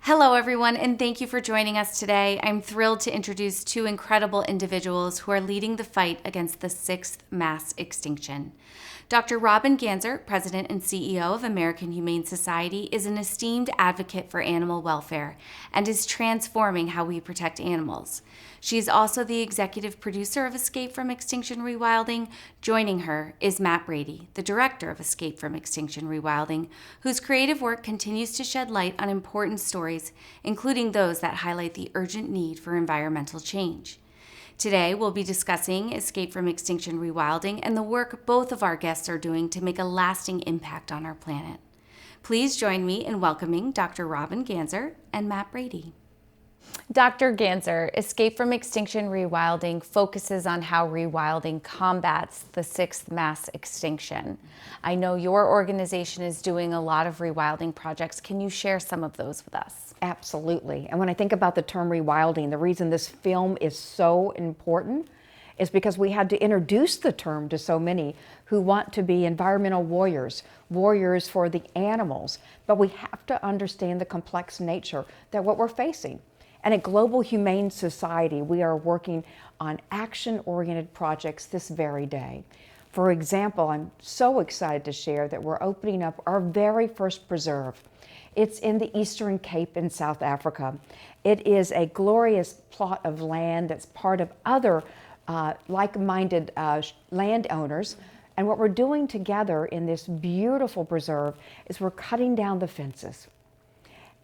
Hello, everyone, and thank you for joining us today. I'm thrilled to introduce two incredible individuals who are leading the fight against the sixth mass extinction. Dr. Robin Ganzert, President and CEO of American Humane Society, is an esteemed advocate for animal welfare and is transforming how we protect animals. She is also the executive producer of Escape from Extinction Rewilding. Joining her is Matt Brady, the director of Escape from Extinction Rewilding, whose creative work continues to shed light on important stories, including those that highlight the urgent need for environmental change. Today, we'll be discussing Escape from Extinction Rewilding and the work both of our guests are doing to make a lasting impact on our planet. Please join me in welcoming Dr. Robin Ganzert and Matt Brady. Dr. Ganzert, Escape from Extinction Rewilding focuses on how rewilding combats the sixth mass extinction. I know your organization is doing a lot of rewilding projects. Can you share some of those with us? Absolutely. And when I think about the term rewilding, the reason this film is so important is because we had to introduce the term to so many who want to be environmental warriors, warriors for the animals. But we have to understand the complex nature that what we're facing. And at Global Humane Society, we are working on action-oriented projects this very day. For example, I'm so excited to share that we're opening up our very first preserve. It's in the Eastern Cape in South Africa. It is a glorious plot of land that's part of other like-minded landowners. And what we're doing together in this beautiful preserve is we're cutting down the fences.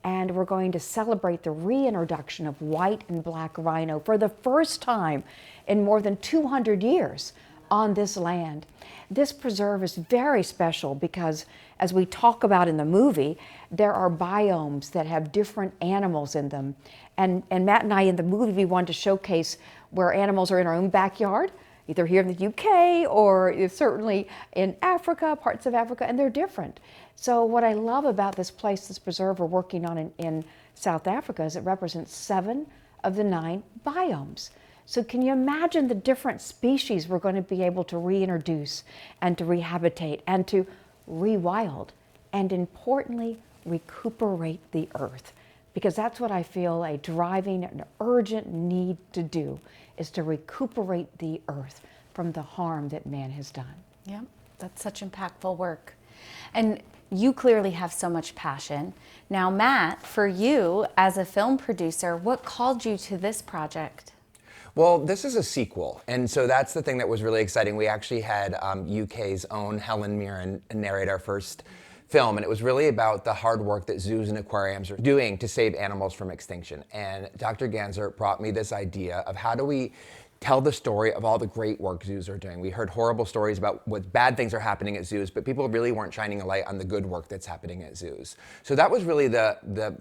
And we're going to celebrate the reintroduction of white and black rhino for the first time in more than 200 years on this land. This preserve is very special because, as we talk about in the movie, there are biomes that have different animals in them. And Matt and I in the movie, we wanted to showcase where animals are in our own backyard, either here in the UK or certainly in Africa, parts of Africa, and they're different. So what I love about this place, this preserve we're working on in South Africa, is it represents 7 of the 9 biomes. So can you imagine the different species we're going to be able to reintroduce and to rehabilitate and to rewild and, importantly, recuperate the earth? Because that's what I feel a driving and urgent need to do, is to recuperate the earth from the harm that man has done. Yeah, that's such impactful work. And you clearly have so much passion. Now, Matt, for you as a film producer, what called you to this project? Well, this is a sequel, and so that's the thing that was really exciting. We actually had UK's own Helen Mirren narrate our first film, and it was really about the hard work that zoos and aquariums are doing to save animals from extinction. And Dr. Ganzert brought me this idea of how do we tell the story of all the great work zoos are doing. We heard horrible stories about what bad things are happening at zoos, but people really weren't shining a light on the good work that's happening at zoos. So that was really the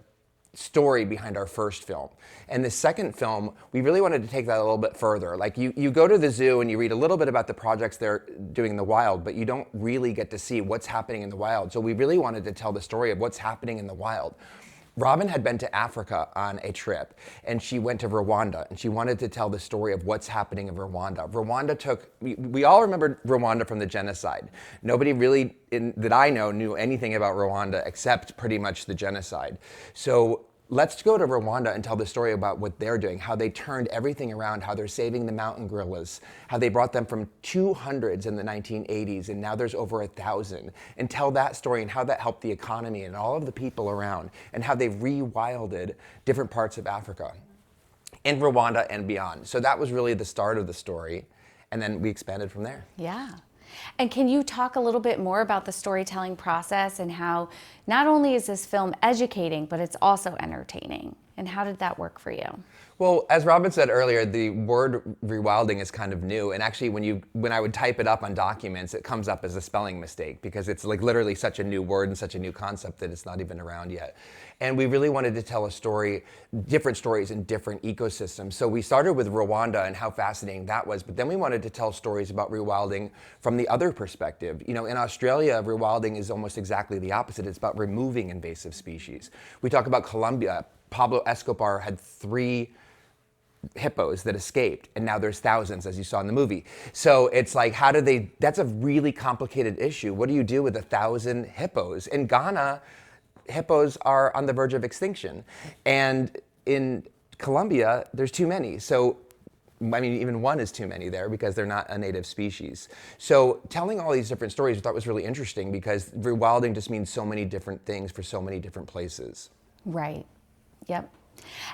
story behind our first film. And the second film, we really wanted to take that a little bit further. Like you go to the zoo and you read a little bit about the projects they're doing in the wild, but you don't really get to see what's happening in the wild. So we really wanted to tell the story of what's happening in the wild. Robin had been to Africa on a trip, and she went to Rwanda, and she wanted to tell the story of what's happening in Rwanda. We all remember Rwanda from the genocide. Nobody really, that I know, knew anything about Rwanda except pretty much the genocide. So let's go to Rwanda and tell the story about what they're doing, how they turned everything around, how they're saving the mountain gorillas, how they brought them from 200s in the 1980s, and now there's over 1,000, and tell that story and how that helped the economy and all of the people around, and how they've rewilded different parts of Africa and Rwanda and beyond. So that was really the start of the story, and then we expanded from there. Yeah. And can you talk a little bit more about the storytelling process and how not only is this film educating, but it's also entertaining? And how did that work for you? Well, as Robin said earlier, the word rewilding is kind of new. And actually, when I would type it up on documents, it comes up as a spelling mistake because it's like literally such a new word and such a new concept that it's not even around yet. And we really wanted to tell a story, different stories in different ecosystems. So we started with Rwanda and how fascinating that was, but then we wanted to tell stories about rewilding from the other perspective. You know, in Australia, rewilding is almost exactly the opposite. It's about removing invasive species. We talk about Colombia. Pablo Escobar had 3 hippos that escaped, and now there's thousands, as you saw in the movie. So it's like, that's a really complicated issue. What do you do with 1,000 hippos? In Ghana, hippos are on the verge of extinction. And in Colombia, there's too many. So, I mean, even one is too many there because they're not a native species. So telling all these different stories I thought was really interesting because rewilding just means so many different things for so many different places. Right. Yep.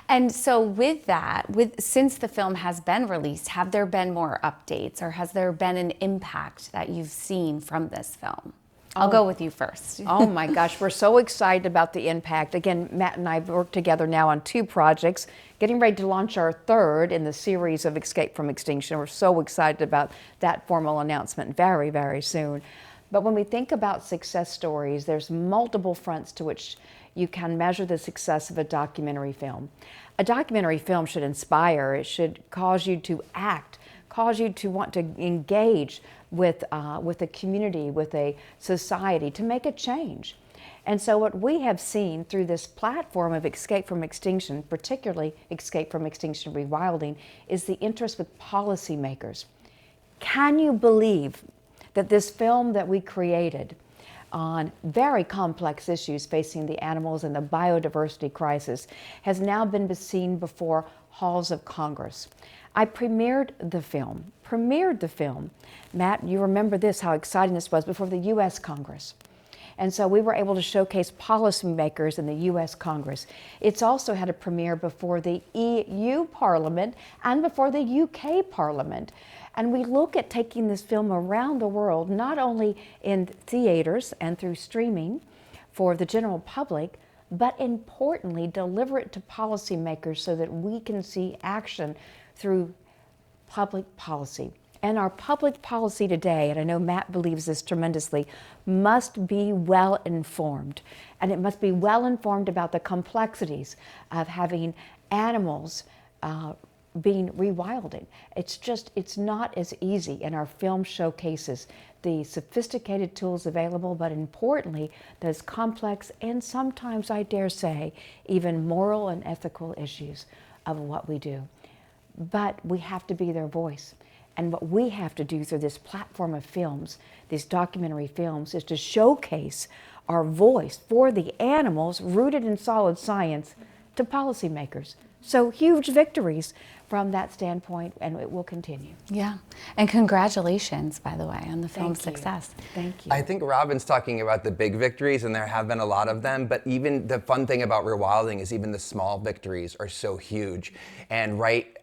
And so with that, since the film has been released, have there been more updates or has there been an impact that you've seen from this film? I'll go with you first. Oh my gosh, we're so excited about the impact. Again, Matt and I have worked together now on 2 projects, getting ready to launch our 3rd in the series of Escape from Extinction. We're so excited about that formal announcement very, very soon. But when we think about success stories, there's multiple fronts to which you can measure the success of a documentary film. A documentary film should inspire, it should cause you to act, cause you to want to engage with a community, with a society, to make a change. And so what we have seen through this platform of Escape from Extinction, particularly Escape from Extinction Rewilding, is the interest with policymakers. Can you believe that this film that we created on very complex issues facing the animals and the biodiversity crisis has now been seen before halls of Congress? I premiered the film. Matt, you remember this, how exciting this was, before the U.S. Congress. And so we were able to showcase policymakers in the U.S. Congress. It's also had a premiere before the EU Parliament and before the UK Parliament. And we look at taking this film around the world, not only in theaters and through streaming for the general public, but importantly, deliver it to policymakers so that we can see action through public policy. And our public policy today, and I know Matt believes this tremendously, must be well informed. And it must be well informed about the complexities of having animals being rewilded. It's not as easy, and our film showcases the sophisticated tools available, but importantly, those complex and sometimes, I dare say, even moral and ethical issues of what we do. But we have to be their voice. And what we have to do through this platform of films, these documentary films, is to showcase our voice for the animals rooted in solid science to policymakers. So huge victories from that standpoint, and it will continue. Yeah, and congratulations, by the way, on the film's success. Thank you. I think Robin's talking about the big victories, and there have been a lot of them, but even the fun thing about rewilding is even the small victories are so huge. And right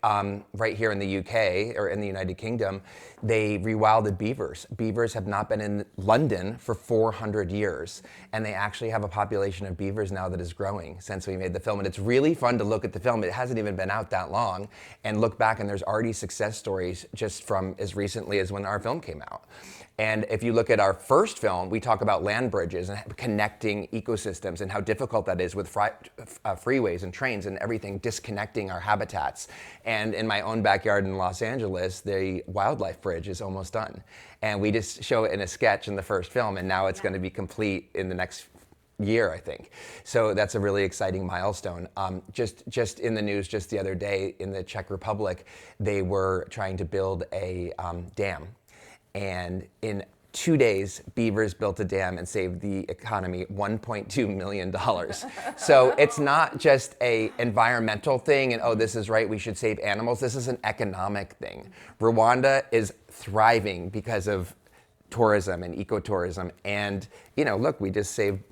here in the UK, or in the United Kingdom, they rewilded beavers. Beavers have not been in London for 400 years, and they actually have a population of beavers now that is growing since we made the film. And it's really fun to look at the film. It hasn't even been out that long, and look back, and there's already success stories just from as recently as when our film came out. And if you look at our first film, we talk about land bridges and connecting ecosystems and how difficult that is with freeways and trains and everything disconnecting our habitats. And in my own backyard in Los Angeles, the wildlife bridge is almost done. And we just show it in a sketch in the first film, and now it's going to be complete in the next year, I think. So that's a really exciting milestone. Just in the news just the other day in the Czech Republic, they were trying to build a dam. And in 2 days, beavers built a dam and saved the economy $1.2 million. So it's not just an environmental thing and, oh, this is right, we should save animals. This is an economic thing. Rwanda is thriving because of tourism and ecotourism. And, you know, look, we just saved,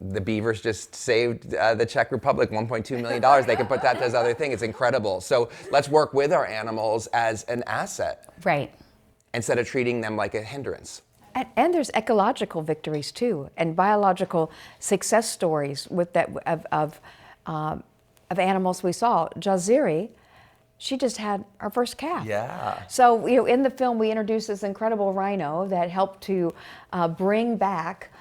the beavers just saved the Czech Republic $1.2 million. They can put that as other things. It's incredible. So let's work with our animals as an asset. Right. instead of treating them like a hindrance. And there's ecological victories too, and biological success stories with that of animals we saw. Jaziri, she just had our first calf. Yeah. So in the film we introduced this incredible rhino that helped to bring back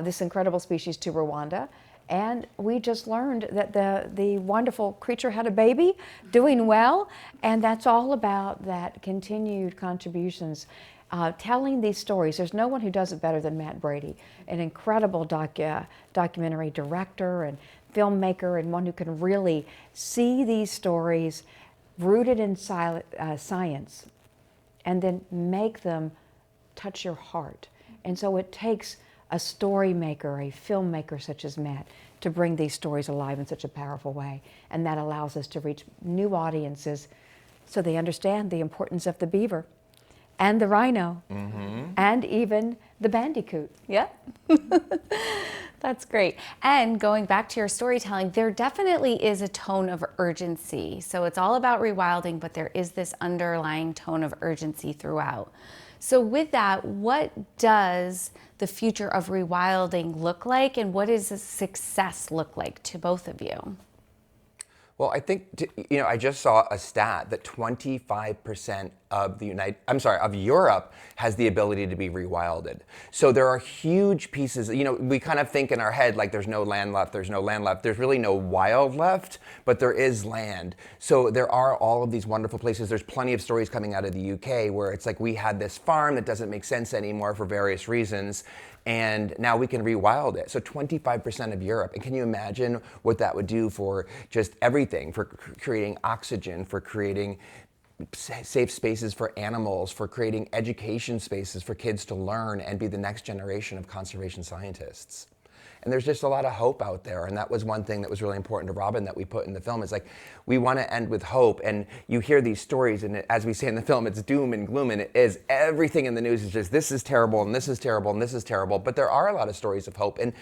this incredible species to Rwanda. And we just learned that the wonderful creature had a baby, doing well, and that's all about that continued contributions. Telling these stories. There's no one who does it better than Matt Brady, an incredible documentary director and filmmaker, and one who can really see these stories rooted in science and then make them touch your heart. And so it takes a story maker, a filmmaker such as Matt, to bring these stories alive in such a powerful way. And that allows us to reach new audiences so they understand the importance of the beaver and the rhino and even the bandicoot. Yeah. That's great. And going back to your storytelling, there definitely is a tone of urgency. So it's all about rewilding, but there is this underlying tone of urgency throughout. So with that, what does the future of rewilding look like, and what does success look like to both of you? Well, I think, I just saw a stat that 25% of of Europe has the ability to be rewilded. So there are huge pieces, we kind of think in our head like there's no land left, there's no land left. There's really no wild left, but there is land. So there are all of these wonderful places. There's plenty of stories coming out of the UK where it's like we had this farm that doesn't make sense anymore for various reasons, and now we can rewild it. So 25% of Europe. And can you imagine what that would do for just everything, for creating oxygen, for creating safe spaces for animals, for creating education spaces for kids to learn and be the next generation of conservation scientists. And there's just a lot of hope out there. And that was one thing that was really important to Robin that we put in the film. Is like, we want to end with hope. And you hear these stories, and as we say in the film, it's doom and gloom. And it is. Everything in the news is just, this is terrible, and this is terrible, and this is terrible. But there are a lot of stories of hope. And,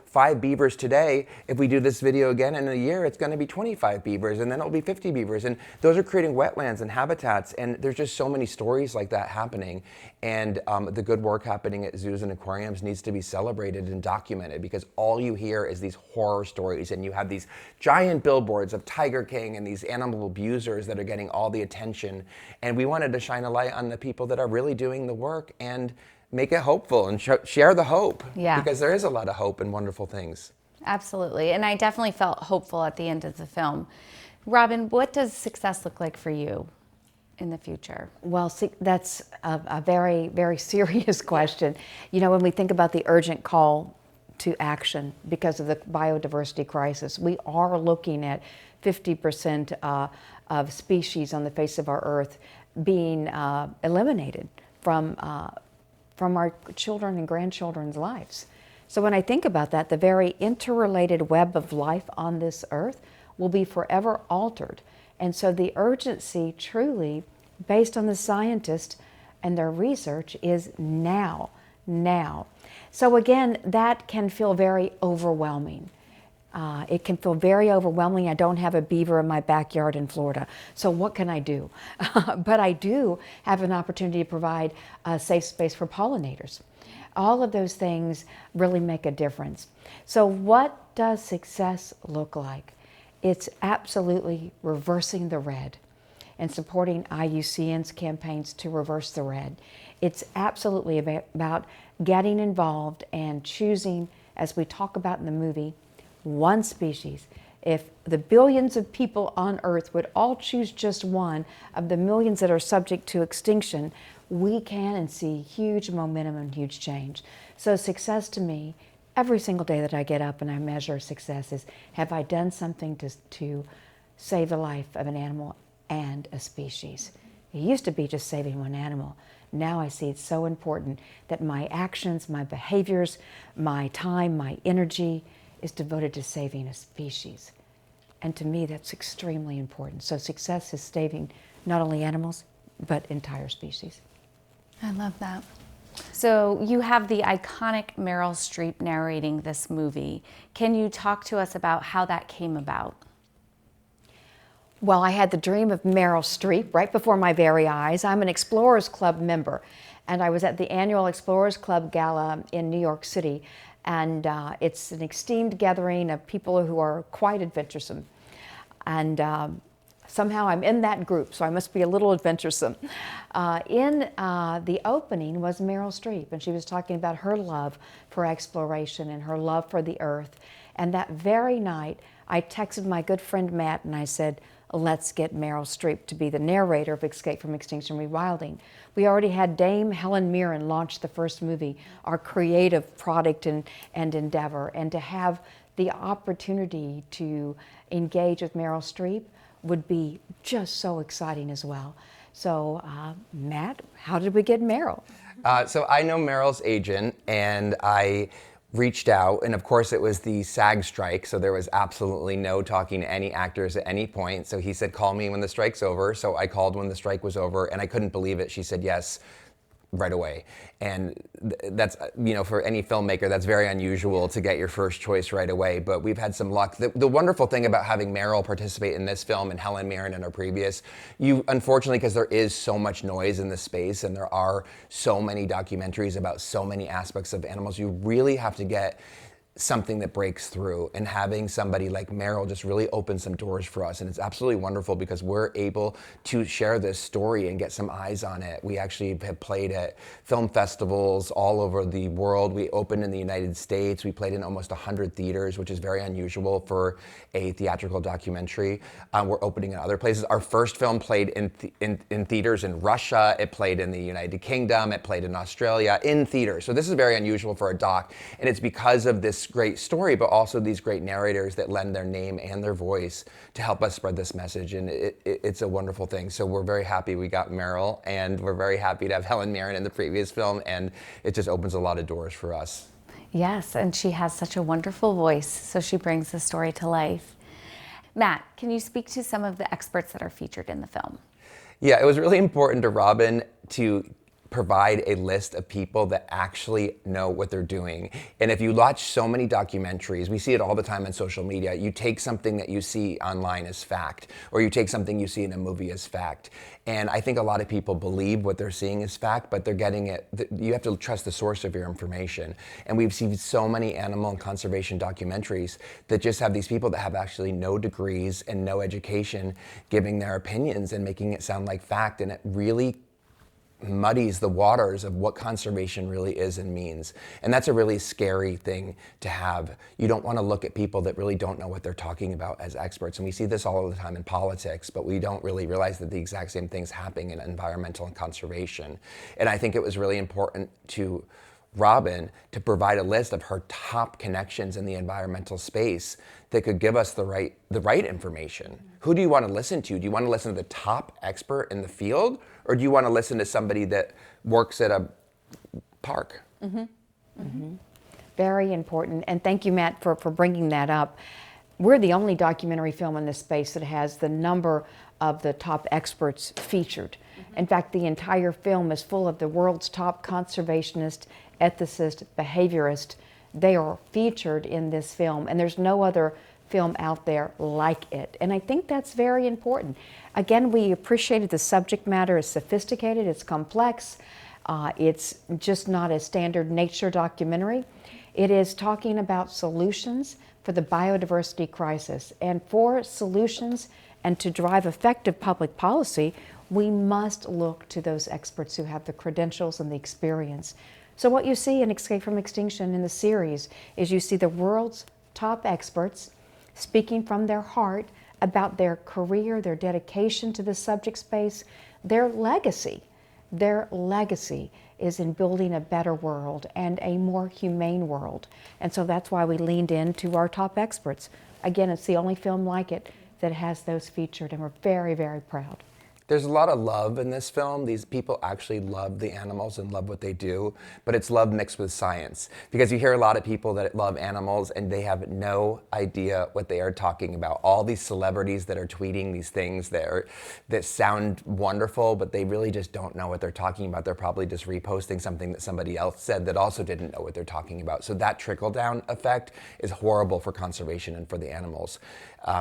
5 beavers today, if we do this video again in a year, it's going to be 25 beavers, and then it'll be 50 beavers. And those are creating wetlands and habitats. And there's just so many stories like that happening. And the good work happening at zoos and aquariums needs to be celebrated and documented, because all you hear is these horror stories, and you have these giant billboards of Tiger King and these animal abusers that are getting all the attention. And we wanted to shine a light on the people that are really doing the work and make it hopeful and share the hope. Yeah. Because there is a lot of hope and wonderful things. Absolutely. And I definitely felt hopeful at the end of the film. Robin, what does success look like for you in the future? Well, see, that's a very, very serious question. When we think about the urgent call to action because of the biodiversity crisis, we are looking at 50% of species on the face of our earth being eliminated from our children and grandchildren's lives. So when I think about that, the very interrelated web of life on this earth will be forever altered. And so the urgency truly, based on the scientists and their research, is now. So again, that can feel very overwhelming. It can feel very overwhelming. I don't have a beaver in my backyard in Florida, so what can I do? But I do have an opportunity to provide a safe space for pollinators. All of those things really make a difference. So what does success look like? It's absolutely reversing the red and supporting IUCN's campaigns to reverse the red. It's absolutely about getting involved and choosing, as we talk about in the movie, one species. If the billions of people on Earth would all choose just one of the millions that are subject to extinction, we can and see huge momentum and huge change. So success to me, every single day that I get up and I measure success, is, have I done something to save the life of an animal and a species? It used to be just saving one animal. Now I see it's so important that my actions, my behaviors, my time, my energy is devoted to saving a species. And to me, that's extremely important. So success is saving not only animals, but entire species. I love that. So you have the iconic Meryl Streep narrating this movie. Can you talk to us about how that came about? Well, I had the dream of Meryl Streep right before my very eyes. I'm an Explorers Club member, and I was at the annual Explorers Club Gala in New York City, and it's an esteemed gathering of people who are quite adventuresome. And somehow I'm in that group, so I must be a little adventuresome. In the opening was Meryl Streep, and she was talking about her love for exploration and her love for the earth. And that very night, I texted my good friend Matt, and I said, let's get Meryl Streep to be the narrator of From Extinction Rewilding. We already had Dame Helen Mirren launch the first movie, our creative product and endeavor, and to have the opportunity to engage with Meryl Streep would be just so exciting as well. So, Matt, how did we get Meryl? So I know Meryl's agent, and I reached out, and of course it was the SAG strike, so there was absolutely no talking to any actors at any point. So he said, call me when the strike's over. So I called when the strike was over, and I couldn't believe it. She said yes right away. And that's, you know, for any filmmaker, that's very unusual to get your first choice right away, but we've had some luck. The wonderful thing about having Meryl participate in this film and Helen Mirren in our previous, unfortunately, because there is so much noise in the space and there are so many documentaries about so many aspects of animals, you really have to get something that breaks through, and having somebody like Meryl just really opens some doors for us. And it's absolutely wonderful because we're able to share this story and get some eyes on it. We actually have played at film festivals all over the world. We opened in the United States. We played in almost 100 theaters, which is very unusual for a theatrical documentary. We're opening in other places. Our first film played in theaters in Russia. It played in the United Kingdom. It played in Australia in theaters. So this is very unusual for a doc, and it's because of this great story, but also these great narrators that lend their name and their voice to help us spread this message, and it's a wonderful thing. So we're very happy we got Meryl, and we're very happy to have Helen Mirren in the previous film, and it just opens a lot of doors for us. Yes, and she has such a wonderful voice, so she brings the story to life. Matt, can you speak to some of the experts that are featured in the film? Yeah, it was really important to Robin to provide a list of people that actually know what they're doing. And if you watch so many documentaries, we see it all the time on social media, you take something that you see online as fact, or you take something you see in a movie as fact. And I think a lot of people believe what they're seeing as fact, but they're getting it, you have to trust the source of your information. And we've seen so many animal and conservation documentaries that just have these people that have actually no degrees and no education giving their opinions and making it sound like fact, and it really muddies the waters of what conservation really is and means. And that's a really scary thing to have. You don't want to look at people that really don't know what they're talking about as experts. And we see this all the time in politics, but we don't really realize that the exact same thing's happening in environmental and conservation. And I think it was really important to Robin to provide a list of her top connections in the environmental space that could give us the right information. Who do you want to listen to? Do you want to listen to the top expert in the field, or do you want to listen to somebody that works at a park? Mm-hmm. Mm-hmm. Very important, and thank you, Matt, for bringing that up. We're the only documentary film in this space that has the number of the top experts featured. Mm-hmm. In fact, the entire film is full of the world's top conservationists, ethicists, behaviorists. They are featured in this film, and there's no other film out there like it. And I think that's very important. Again, we appreciated the subject matter is sophisticated, it's complex, it's just not a standard nature documentary. It is talking about solutions for the biodiversity crisis. And for solutions and to drive effective public policy, we must look to those experts who have the credentials and the experience. So what you see in Escape from Extinction in the series is you see the world's top experts speaking from their heart about their career, their dedication to the subject space, their legacy. Their legacy is in building a better world and a more humane world. And so that's why we leaned into our top experts. Again, it's the only film like it that has those featured, and we're very, very proud. There's a lot of love in this film. These people actually love the animals and love what they do, but it's love mixed with science. Because you hear a lot of people that love animals and they have no idea what they are talking about. All these celebrities that are tweeting these things that sound wonderful, but they really just don't know what they're talking about. They're probably just reposting something that somebody else said that also didn't know what they're talking about. So that trickle-down effect is horrible for conservation and for the animals.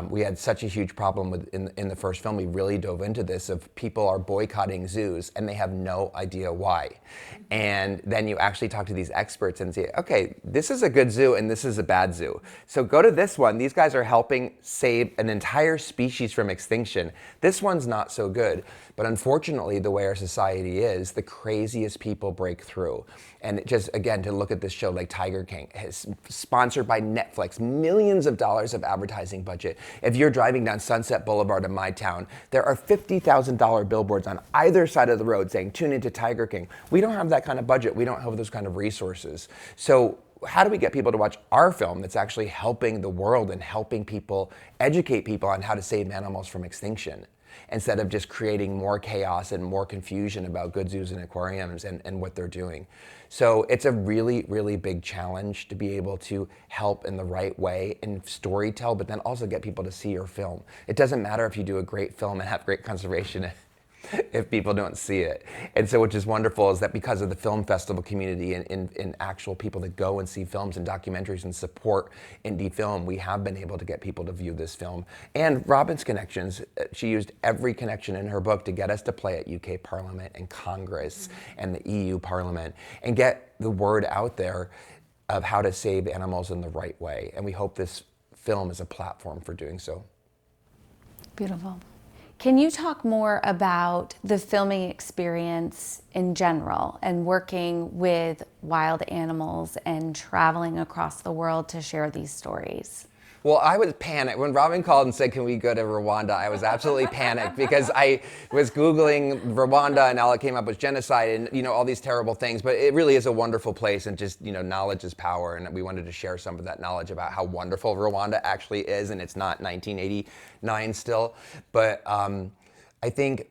We had such a huge problem in the first film. We really dove into this of people are boycotting zoos and they have no idea why. And then you actually talk to these experts and say, okay, this is a good zoo and this is a bad zoo. So go to this one. These guys are helping save an entire species from extinction. This one's not so good. But unfortunately, the way our society is, the craziest people break through. And just, again, to look at this show like Tiger King, is sponsored by Netflix, millions of dollars of advertising budget. If you're driving down Sunset Boulevard in my town, there are $50,000 billboards on either side of the road saying, tune into Tiger King. We don't have that kind of budget. We don't have those kind of resources. So how do we get people to watch our film that's actually helping the world and helping people, educate people on how to save animals from extinction? instead of just creating more chaos and more confusion about good zoos and aquariums and what they're doing. So it's a really, really big challenge to be able to help in the right way and storytell, but then also get people to see your film. It doesn't matter if you do a great film and have great conservation if people don't see it. And so which is wonderful is that because of the film festival community and actual people that go and see films and documentaries and support indie film, we have been able to get people to view this film. And Robin's connections, she used every connection in her book to get us to play at UK Parliament and Congress and the EU Parliament and get the word out there of how to save animals in the right way. And we hope this film is a platform for doing so. Beautiful. Can you talk more about the filming experience in general and working with wild animals and traveling across the world to share these stories? Well, I was panicked. When Robin called and said, can we go to Rwanda, I was absolutely panicked because I was Googling Rwanda and all it came up was genocide and all these terrible things. But it really is a wonderful place and just, knowledge is power. And we wanted to share some of that knowledge about how wonderful Rwanda actually is. And it's not 1989 still. But I think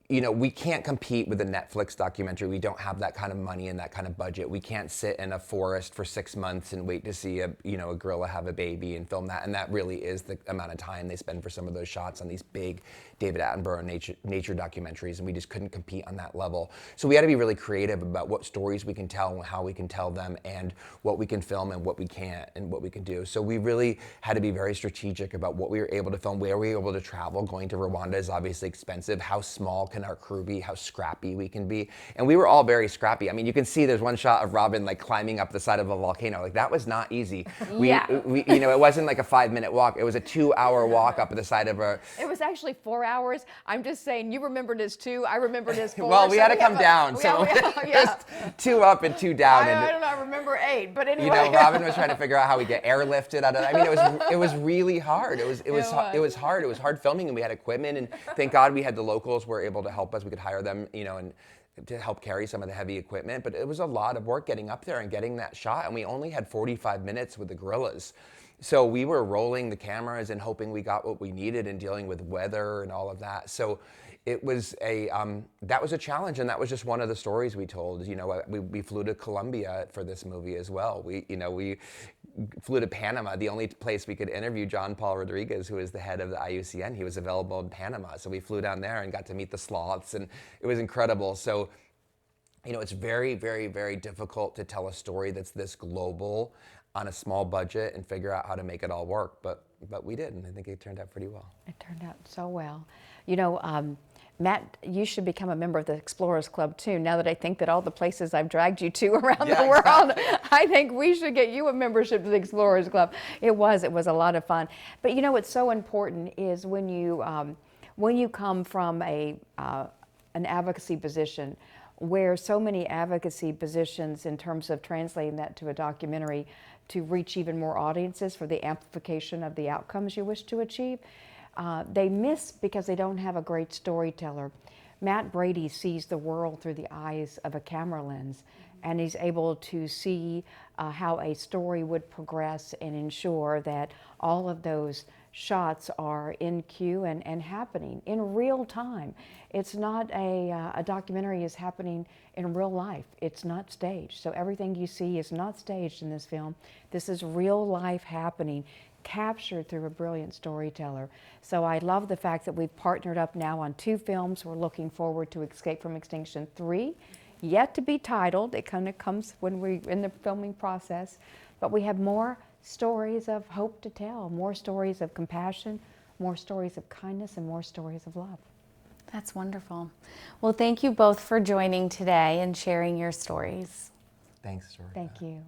we can't compete with a Netflix documentary. We don't have that kind of money and that kind of budget. We can't sit in a forest for 6 months and wait to see a gorilla have a baby and film that. And that really is the amount of time they spend for some of those shots on these big David Attenborough nature documentaries. And we just couldn't compete on that level. So we had to be really creative about what stories we can tell and how we can tell them and what we can film and what we can't and what we can do. So we really had to be very strategic about what we were able to film, where we were able to travel. Going to Rwanda is obviously expensive. How small can our crew be, how scrappy we can be. And we were all very scrappy. I mean, you can see there's one shot of Robin like climbing up the side of a volcano. Like that was not easy. We, it wasn't like a 5-minute walk. It was a 2-hour walk up the side of a... It was actually 4 hours. I'm just saying, you remembered it as 2, I remembered it as 4. Well, we had to come down. So just 2 up and 2 down. I don't know, I remember 8, but anyway. Robin was trying to figure out how we get airlifted out of I mean, it was really hard. It was hard. It was hard filming and we had equipment and thank God we had the locals were able to help us. We could hire them, and to help carry some of the heavy equipment. But it was a lot of work getting up there and getting that shot. And we only had 45 minutes with the gorillas. So we were rolling the cameras and hoping we got what we needed and dealing with weather and all of that. So it was that was a challenge, and that was just one of the stories we told. We flew to Colombia for this movie as well. We flew to Panama, the only place we could interview John Paul Rodriguez, who is the head of the IUCN. He was available in Panama. So we flew down there and got to meet the sloths, and it was incredible. So, it's very, very, very difficult to tell a story that's this global on a small budget and figure out how to make it all work. But we did, and I think it turned out pretty well. It turned out so well. Matt, you should become a member of the Explorers Club too. Now that I think that all the places I've dragged you to around the world, I think we should get you a membership to the Explorers Club. It was a lot of fun. But what's so important is when you come from an advocacy position, where so many advocacy positions in terms of translating that to a documentary to reach even more audiences for the amplification of the outcomes you wish to achieve, they miss because they don't have a great storyteller. Matt Brady sees the world through the eyes of a camera lens, and he's able to see how a story would progress and ensure that all of those shots are in queue and happening in real time. It's not a documentary is happening in real life. It's not staged. So everything you see is not staged in this film. This is real life happening, captured through a brilliant storyteller. So I love the fact that we've partnered up now on 2 films. We're looking forward to Escape from Extinction 3, yet to be titled. It kind of comes when we're in the filming process. But we have more stories of hope to tell, more stories of compassion, more stories of kindness, and more stories of love. That's wonderful. Well, thank you both for joining today and sharing your stories. Thanks, Georgia. Thank you.